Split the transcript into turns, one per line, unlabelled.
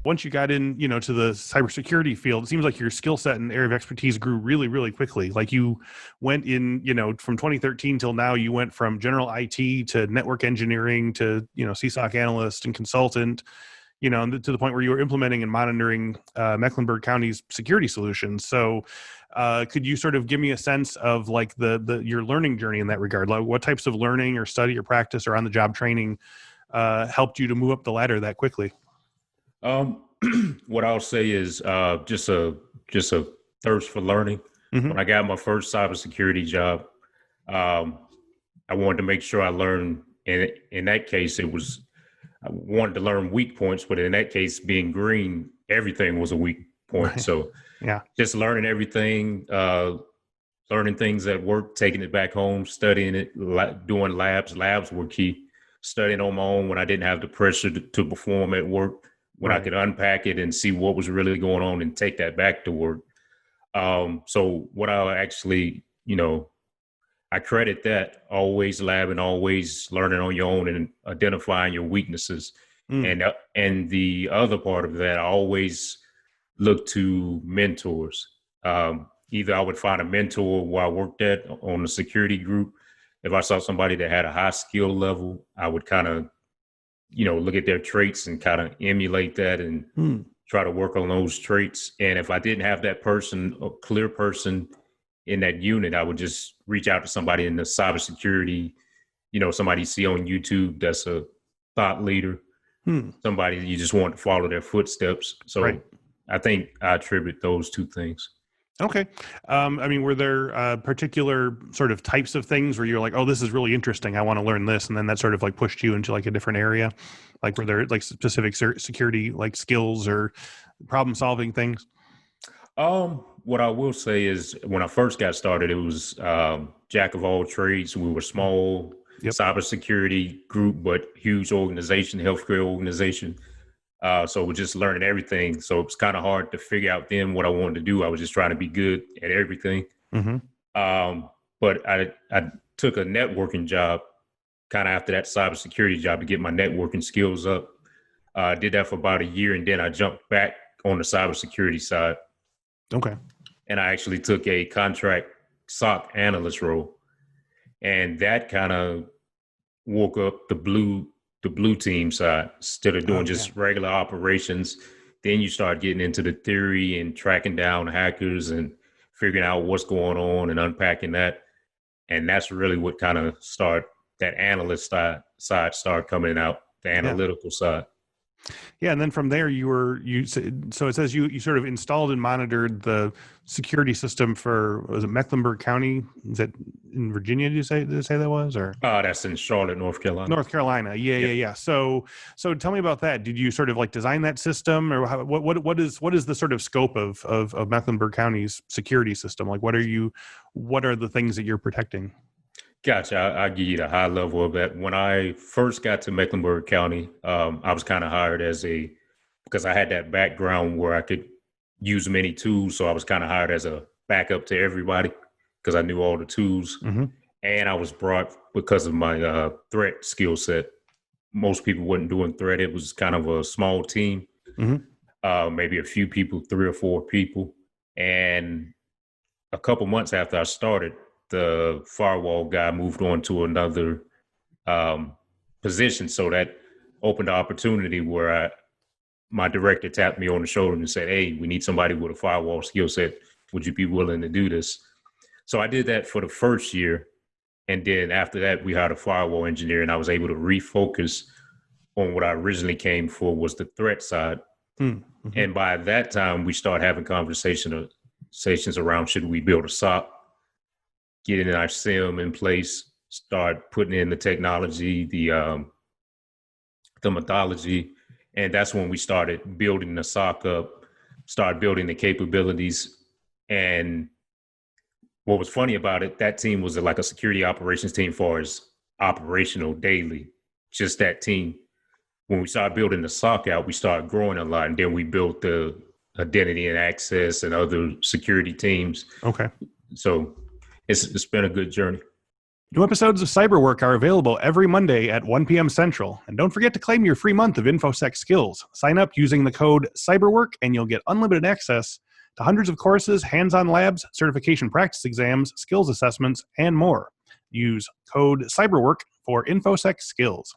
once you got in, to the cybersecurity field, it seems like your skill set and area of expertise grew really, really quickly. Like you went in, from 2013 till now, you went from general IT to network engineering to, CSOC analyst and consultant, and to the point where you were implementing and monitoring Mecklenburg County's security solutions. So could you sort of give me a sense of like your learning journey in that regard? Like what types of learning or study or practice or on the job training helped you to move up the ladder that quickly?
What I'll say is just a thirst for learning.
Mm-hmm.
When I got my first cybersecurity job, I wanted to make sure I learned. And in that case, I wanted to learn weak points, but in that case, being green, everything was a weak point.
Right.
So
Yeah.
just learning everything, learning things at work, taking it back home, studying it, doing labs. Labs were key. Studying on my own when I didn't have the pressure to perform at work, when I
Right.
could unpack it and see what was really going on and take that back to work. So what I actually, I credit that always labbing, always learning on your own and identifying your weaknesses.
Mm.
And the other part of that, I always look to mentors. Either I would find a mentor where I worked at on the security group. If I saw somebody that had a high skill level, I would kind of, look at their traits and kind of emulate that and
Mm.
try to work on those traits. And if I didn't have that person, a clear person in that unit, I would just reach out to somebody in the cybersecurity, somebody you see on YouTube that's a thought leader,
Mm.
somebody that you just want to follow their footsteps. So
Right.
I think I attribute those two things.
Okay. I mean, were there particular sort of types of things where you're like, oh, this is really interesting, I want to learn this, and then that sort of like pushed you into like a different area? Like, were there like specific security like skills or problem solving things?
What I will say is when I first got started, it was jack of all trades. We were small
Yep.
cybersecurity group, but huge organization, healthcare organization. So we're just learning everything. So it's kind of hard to figure out then what I wanted to do. I was just trying to be good at everything.
Mm-hmm.
But I took a networking job kind of after that cybersecurity job to get my networking skills up. Did that for about a year, and then I jumped back on the cybersecurity side.
Okay.
And I actually took a contract SOC analyst role, and that kind of woke up the blue team side instead of doing just regular operations. Then you start getting into the theory and tracking down hackers and figuring out what's going on and unpacking that. And that's really what kind of that analyst side start coming out, the analytical side.
Yeah, and then from there so it says you sort of installed and monitored the security system for, was it Mecklenburg County? Is that in Virginia? Did it say that was, or
That's in Charlotte, North Carolina.
North Carolina? Yeah. So tell me about that. Did you sort of like design that system, or what is the sort of scope of Mecklenburg County's security system? Like, what are the things that you're protecting?
Gotcha. I'll give you the high level of that. When I first got to Mecklenburg County, I was kind of hired because I had that background where I could use many tools. So I was kind of hired as a backup to everybody because I knew all the tools.
Mm-hmm.
And I was brought because of my threat skill set. Most people weren't doing threat. It was kind of a small team, maybe a few people, 3 or 4 people. And a couple months after I started, the firewall guy moved on to another position. So that opened the opportunity where my director tapped me on the shoulder and said, hey, we need somebody with a firewall skill set. Would you be willing to do this? So I did that for the first year. And then after that, we hired a firewall engineer, and I was able to refocus on what I originally came for, was the threat side.
Mm-hmm.
And by that time, we started having conversations around, should we build a SOC? Getting our SIM in place, start putting in the technology, the methodology. And that's when we started building the SOC up, started building the capabilities. And what was funny about it, that team was like a security operations team for as operational daily, just that team. When we started building the SOC out, we started growing a lot. And then we built the identity and access and other security teams.
Okay.
So it's been a good journey.
New episodes of Cyberwork are available every Monday at 1 p.m. Central. And don't forget to claim your free month of Infosec skills. Sign up using the code CYBERWORK and you'll get unlimited access to hundreds of courses, hands-on labs, certification practice exams, skills assessments, and more. Use code CYBERWORK for Infosec skills.